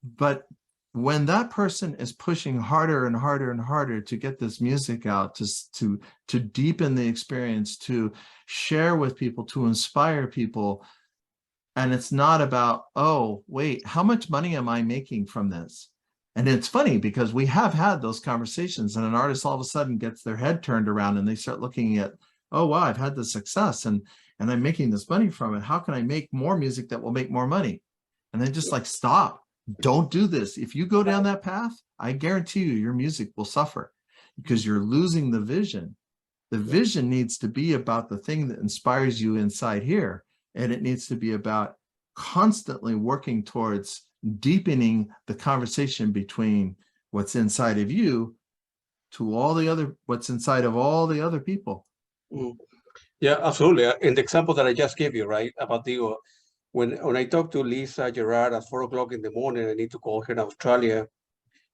but when that person is pushing harder and harder and harder to get this music out, to deepen the experience, to share with people, to inspire people, and it's not about, "Oh, wait, how much money am I making from this?" And it's funny because we have had those conversations, and an artist all of a sudden gets their head turned around and they start looking at, "Oh, wow, I've had this success and I'm making this money from it. How can I make more music that will make more money?" And then just like, stop. Don't do this. If you go down that path, I guarantee you your music will suffer because you're losing the vision. The vision needs to be about the thing that inspires you inside here. And it needs to be about constantly working towards deepening the conversation between what's inside of you to what's inside of all the other people. Yeah, absolutely. In the example that I just gave you, right, about the ego, when I talk to Lisa Gerard at 4 o'clock in the morning, I need to call her in Australia.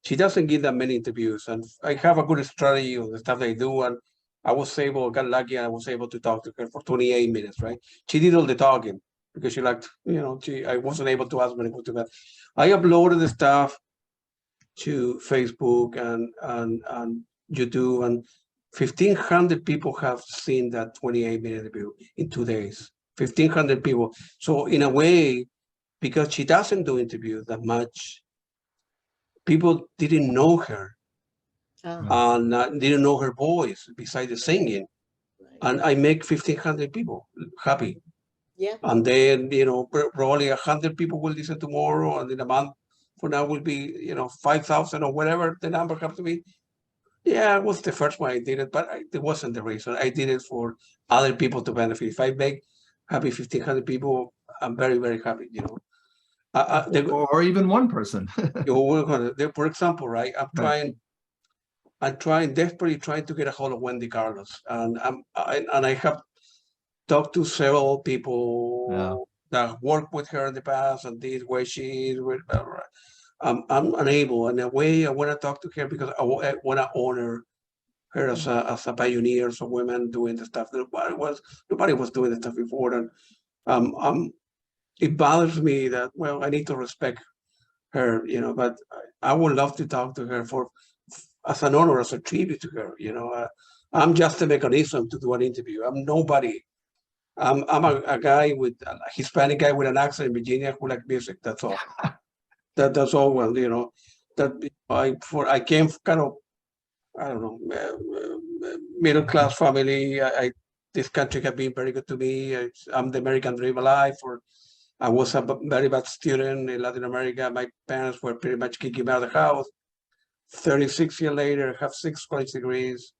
She doesn't give that many interviews, and I have a good strategy on the stuff that I do. And I got lucky, and I was able to talk to her for 28 minutes. Right? She did all the talking because she liked, I wasn't able to ask many questions. But I uploaded the stuff to Facebook and YouTube, and 1,500 people have seen that 28-minute interview in 2 days. 1,500 people. So in a way, because she doesn't do interviews that much, people didn't know her and didn't know her voice besides the singing. And I make 1,500 people happy. Yeah. And then, probably 100 people will listen tomorrow, and in a month from now will be, 5,000 or whatever the number has to be. Yeah, it was the first one I did it, but it wasn't the reason. I did it for other people to benefit. If I make happy 1,500 people, I'm very, very happy, or even one person. For example, right? I'm desperately trying to get a hold of Wendy Carlos, and I have talked to several people that worked with her in the past and did where she is. I'm unable. In a way, I want to talk to her because I want to honor her as a pioneer, so women doing the stuff that nobody was doing the stuff before, and it bothers me that, well, I need to respect her, but I would love to talk to her as an honor, as a tribute to her. I'm just a mechanism to do an interview. I'm nobody. I'm a guy a Hispanic guy with an accent in Virginia who likes music. That's all. That's all. Well, that I came kind of, I don't know, middle class family. This country has been very good to me. I'm the American dream alive. I was a very bad student in Latin America. My parents were pretty much kicking me out of the house. 36 years later, I have 6 college degrees.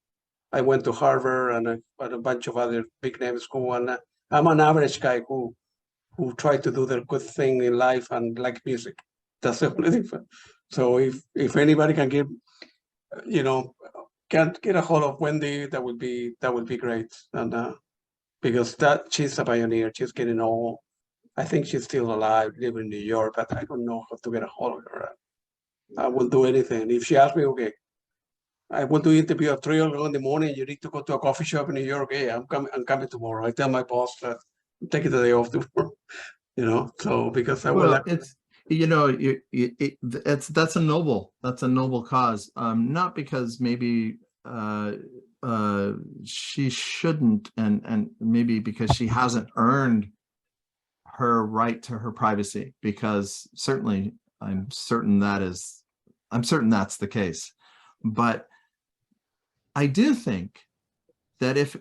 I went to Harvard and a bunch of other big name schools. And I'm an average guy who tried to do the good thing in life and like music. That's the only difference. So if anybody can can get a hold of Wendy, that would be great. And because she's a pioneer. She's getting old. I think she's still alive, living in New York, but I don't know how to get a hold of her. I will do anything. If she asks me, okay, I want to interview at 3 o'clock in the morning, you need to go to a coffee shop in New York. Hey, I'm coming tomorrow. I tell my boss that I'm taking the day off tomorrow, so because I will. Well, that's a noble cause. Not because maybe she shouldn't, and maybe because she hasn't earned her right to her privacy, because certainly I'm certain that's the case. But I do think that if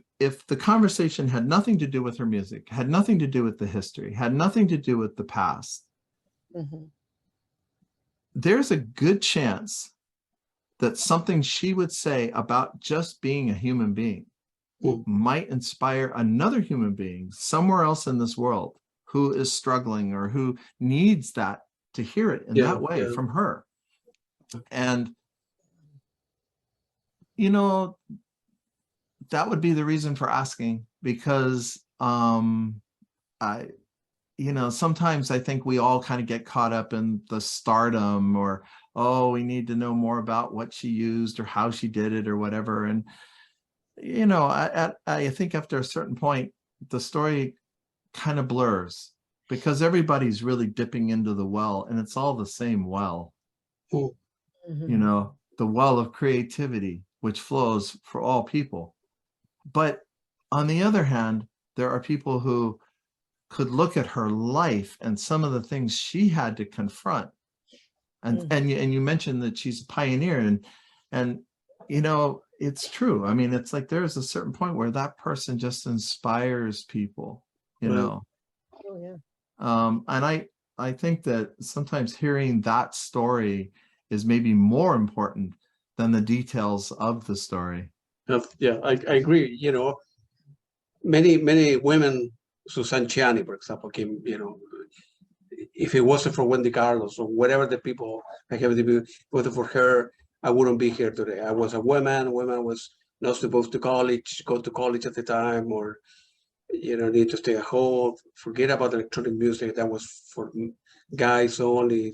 the conversation had nothing to do with her music, had nothing to do with the history, had nothing to do with the past, there's a good chance that something she would say about just being a human being might inspire another human being somewhere else in this world who is struggling or who needs that, to hear it in that way from her. And that would be the reason for asking, because sometimes I think we all kind of get caught up in the stardom, or we need to know more about what she used or how she did it or whatever. And I think after a certain point the story kind of blurs, because everybody's really dipping into the well, and it's all the same well. The well of creativity which flows for all people. But on the other hand, there are people who could look at her life and some of the things she had to confront. And you mentioned that she's a pioneer, and it's true. I mean, it's like there's a certain point where that person just inspires people, and I think that sometimes hearing that story is maybe more important than the details of the story. Yeah, I agree. Many women, Susan Ciani, for example, came, if it wasn't for Wendy Carlos or whatever the people I have to be, but for her, I wouldn't be here today. I was a woman. Women was not supposed to go to college at the time, or need to stay at home, forget about electronic music. That was for guys only.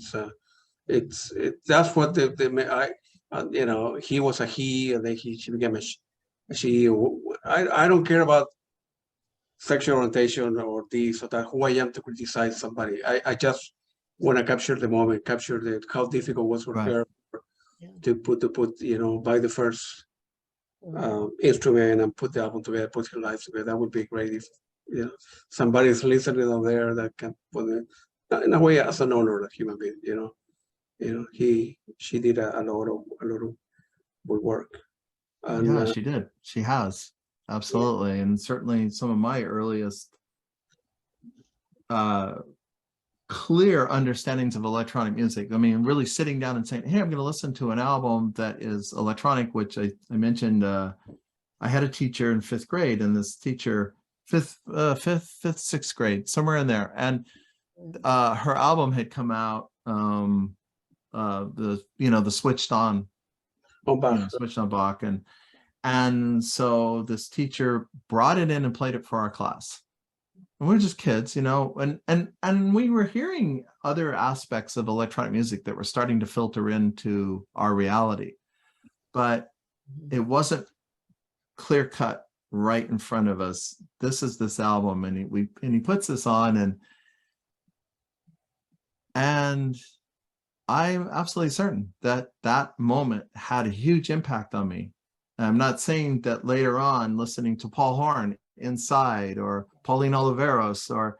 That's what he was a he, and then she became a she. I don't care about sexual orientation or this or that, who I am to criticize somebody. I just want to capture the moment, capture how difficult it was for Right. her Yeah. to put, buy the first instrument and put the album together, put her life together. That would be great if somebody's listening out there that can put it in a way as an honor, like human being. She did a lot of good work. And, Yeah, she did. She has. Absolutely. And certainly some of my earliest clear understandings of electronic music. I mean, really sitting down and saying, hey, I'm going to listen to an album that is electronic, which I mentioned. I had a teacher in 5th grade, and this teacher, fifth, 6th grade, somewhere in there. And her album had come out, the Switched On, Switched On Bach. And so this teacher brought it in and played it for our class. And we were just kids, and we were hearing other aspects of electronic music that were starting to filter into our reality. But it wasn't clear cut right in front of us. This is this album, and he puts this on, and I'm absolutely certain that that moment had a huge impact on me. I'm not saying that later on, listening to Paul Horn, Inside, or Pauline Oliveros, or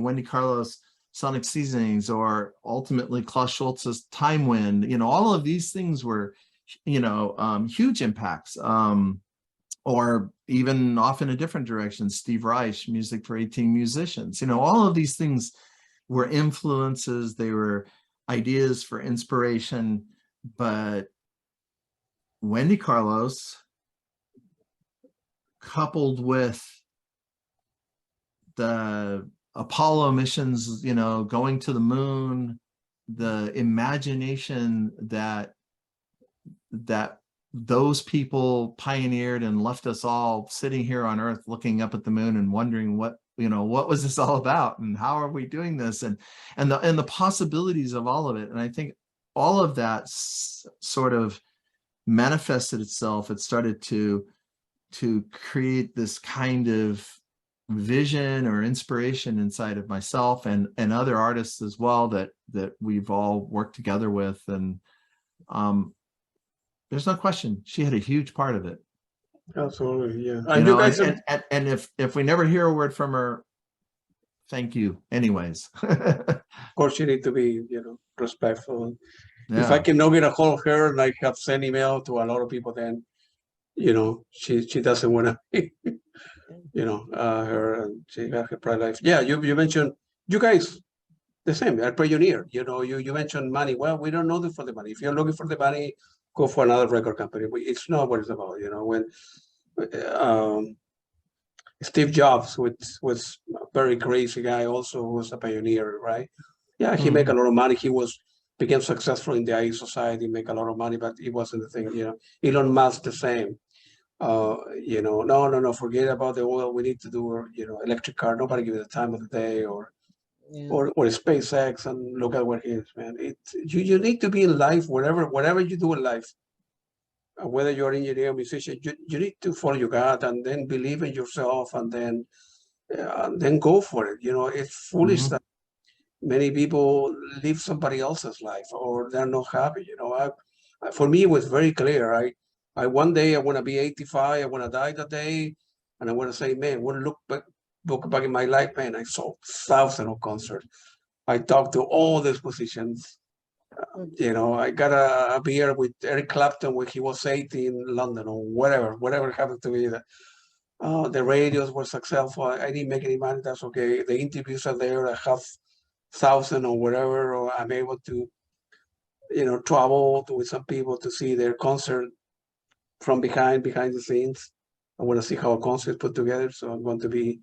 Wendy Carlos, Sonic Seasonings, or ultimately Klaus Schulze's Time Wind, all of these things were huge impacts. Or even off in a different direction, Steve Reich, Music for 18 Musicians, all of these things were influences. They were ideas for inspiration. But Wendy Carlos, coupled with the Apollo missions, going to the moon, the imagination that those people pioneered and left us all sitting here on Earth looking up at the moon and wondering what was this all about, and how are we doing this, and the possibilities of all of it. And I think all of that sort of manifested itself. It started to create this kind of vision or inspiration inside of myself and other artists as well that we've all worked together with. And there's no question she had a huge part of it. Absolutely, yeah. And you guys and if we never hear a word from her, thank you anyways. of course, you need to be, respectful. Yeah. If I cannot get a hold of her, like I've sent email to a lot of people, then she doesn't want to be, her, and she got her private life. Yeah, you mentioned, you guys the same, are pioneer. You mentioned money. Well, we don't know them for the money. If you're looking for the money, go for another record company. It's not what it's about. When Steve Jobs, which was a very crazy guy, also was a pioneer, right? Yeah, he make a lot of money. He became successful in the AI society, make a lot of money, but it wasn't the thing. Elon Musk the same. No, forget about the oil. We need to do, electric car. Nobody give it the time of the day, or SpaceX, and look at what he is, man. You need to be in life, whatever you do in life, whether you're an engineer or musician, you need to follow your God and then believe in yourself, and then go for it. It's foolish that many people live somebody else's life, or they're not happy. For me, it was very clear. I one day I want to be 85. I want to die that day, and I want to say, man, when I look back in my life, man, I saw thousands of concerts. I talked to all these musicians. I got a beer with Eric Clapton when he was 80 in London, or whatever happened to me. The radios were successful. I didn't make any money. That's okay. The interviews are there. I have 1,000 or whatever, or I'm able to, travel with some people to see their concert from behind the scenes. I want to see how a concert is put together. So I'm going to be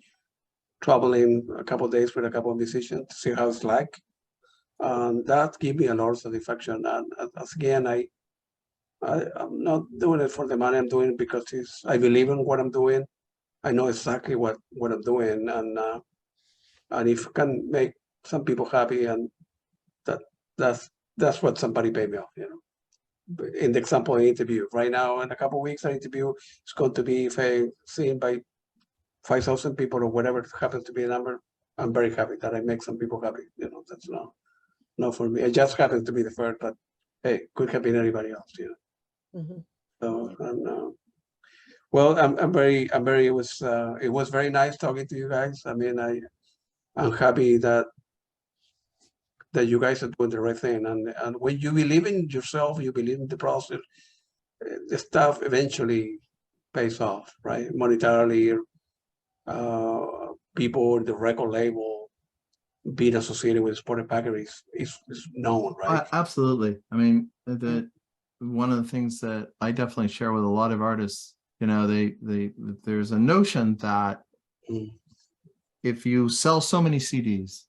traveling a couple of days with a couple of musicians to see how it's like. That gave me a lot of satisfaction. And again, I'm not doing it for the money. I'm doing it because I believe in what I'm doing. I know exactly what I'm doing, and if I can make some people happy, and that's what somebody paid me off, you know. In the example I interview right now, in a couple of weeks, I interview is going to be seen by 5,000 people or whatever happens to be a number. I'm very happy that I make some people happy. You know, that's not for me. It just happens to be the first, but hey, could have been anybody else, you know. Mhm. So, and, well, I'm very, it was very nice talking to you guys. I mean, I'm happy that you guys are doing the right thing. And when you believe in yourself, you believe in the process, the stuff eventually pays off, right? Monetarily, people, the record label, being associated with Sport and Peccary is known, right? Absolutely. I mean, one of the things that I definitely share with a lot of artists, you know, there's a notion that if you sell so many CDs,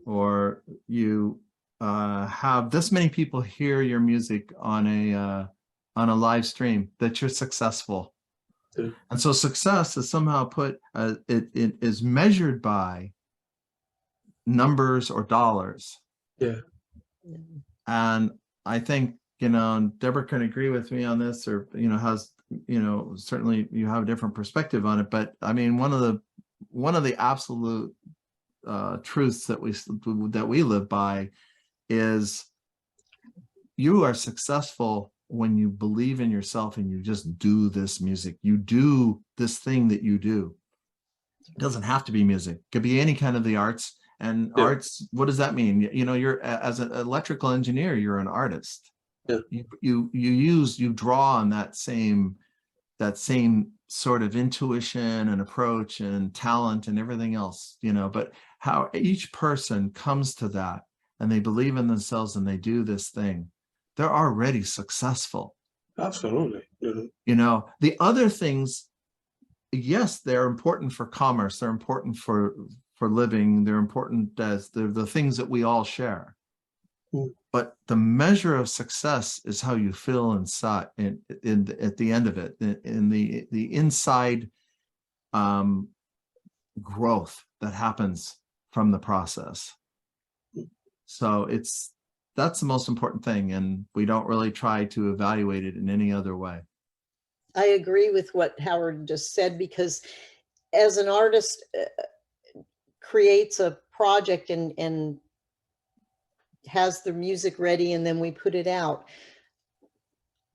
or you have this many people hear your music on a live stream, that you're successful. Yeah. And so success is somehow it is measured by numbers or dollars. Yeah. And I think, you know, Deborah can agree with me on this, or, you know, has, you know, certainly you have a different perspective on it. But I mean, one of the absolute truths that we live by is you are successful when you believe in yourself and you just do this music. You do this thing that you do. It doesn't have to be music. It could be any kind of the arts. And Yeah. arts, what does that mean? You know, you're, as an electrical engineer, you're an artist. Yeah. You draw on that same sort of intuition and approach and talent and everything else, you know, but how each person comes to that and they believe in themselves and they do this thing, they're already successful. Absolutely. Mm-hmm. You know, the other things, yes, they're important for commerce, they're important for living, they're important as the things that we all share. But the measure of success is how you feel inside, at the end of it, in the inside growth that happens from the process. So that's the most important thing, and we don't really try to evaluate it in any other way. I agree with what Howard just said, because as an artist creates a project and has the music ready and then we put it out,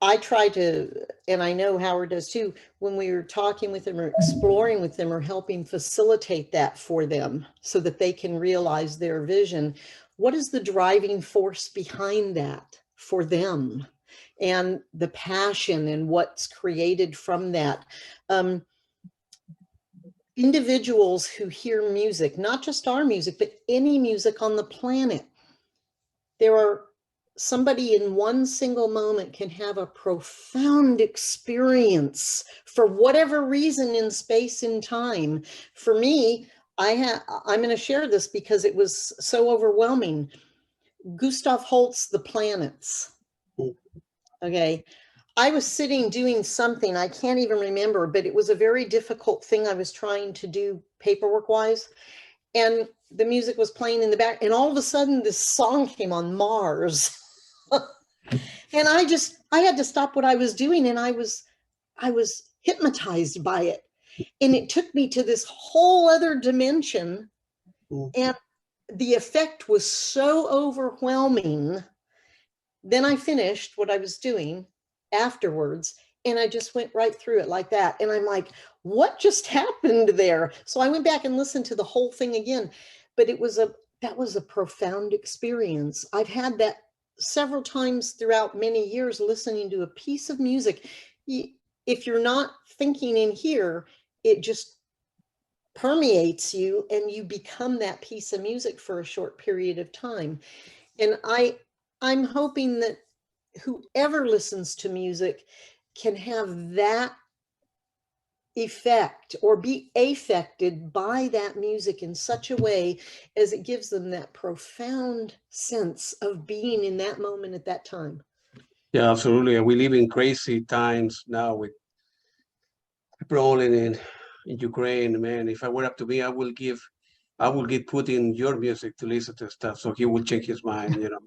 I try to, and I know Howard does too, when we are talking with them or exploring with them or helping facilitate that for them so that they can realize their vision, what is the driving force behind that for them, and the passion and what's created from that. Individuals who hear music, not just our music, but any music on the planet, somebody in one single moment can have a profound experience for whatever reason in space and time. For me, I'm going to share this because it was so overwhelming. Gustav Holst's The Planets. Okay. I was sitting doing something, I can't even remember, but it was a very difficult thing I was trying to do paperwork wise. And the music was playing in the back, and all of a sudden this song came on, Mars. And I had to stop what I was doing, and I was hypnotized by it. And it took me to this whole other dimension. And the effect was so overwhelming. Then I finished what I was doing afterwards, and I just went right through it like that. And I'm like, what just happened there? So I went back and listened to the whole thing again. But that was a profound experience. I've had that several times throughout many years, listening to a piece of music. If you're not thinking in here, it just permeates you and you become that piece of music for a short period of time. And I'm hoping that whoever listens to music can have that effect or be affected by that music in such a way as it gives them that profound sense of being in that moment at that time. Yeah, absolutely. And we live in crazy times now with rolling in Ukraine, man, if I were up to me, I will give Putin your music to listen to stuff, so he will change his mind. You know,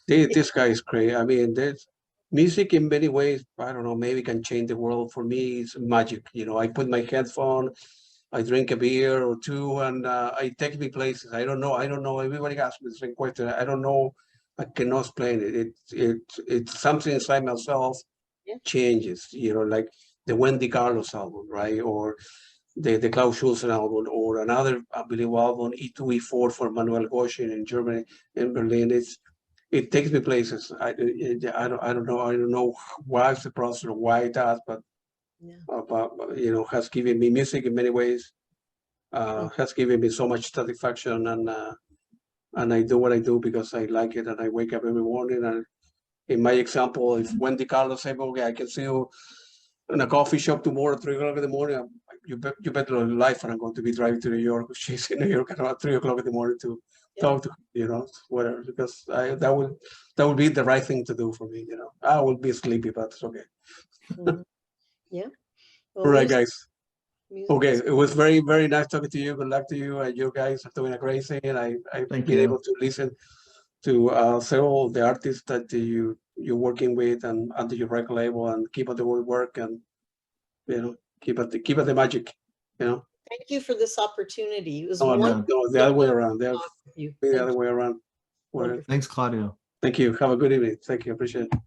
this guy is crazy. I mean, there's music in many ways. I don't know, maybe can change the world. For me, it's magic. You know, I put my headphone, I drink a beer or two, and I take me places. I don't know. Everybody asks me the same question. I don't know. I cannot explain it. It's something inside myself Yeah. changes. You know, like the Wendy Carlos album, right? Or the Klaus Schulze album, or another, I believe, album, E2, E4 for Manuel Goshin in Germany, in Berlin. It takes me places. I don't know why it's the process or why it does, but you know, has given me music in many ways. Has given me so much satisfaction, and I do what I do because I like it, and I wake up every morning. And in my example, if Wendy Carlos said, "Okay, I can see you in a coffee shop tomorrow at 3 o'clock in the morning," you bet your life, and I'm going to be driving to New York. She's in New York at about 3 o'clock in the morning to talk to, you know, whatever, because that would be the right thing to do for me. You know, I will be sleepy, but it's okay. Yeah. All right, guys. Music Okay, is it was very, very nice talking to you. Good luck to you. And you guys are doing a great thing. And I've Thank been you. able to listen to several of the artists that you're working with and under your record label, and keep up the good work, and you know, keep up the magic. You know. Thank you for this opportunity. It was No, wonderful. the other way around. to talk with you. The Thank other you. way around. Wonderful. Thanks, Claudio. Thank you. Have a good evening. Thank you. Appreciate it.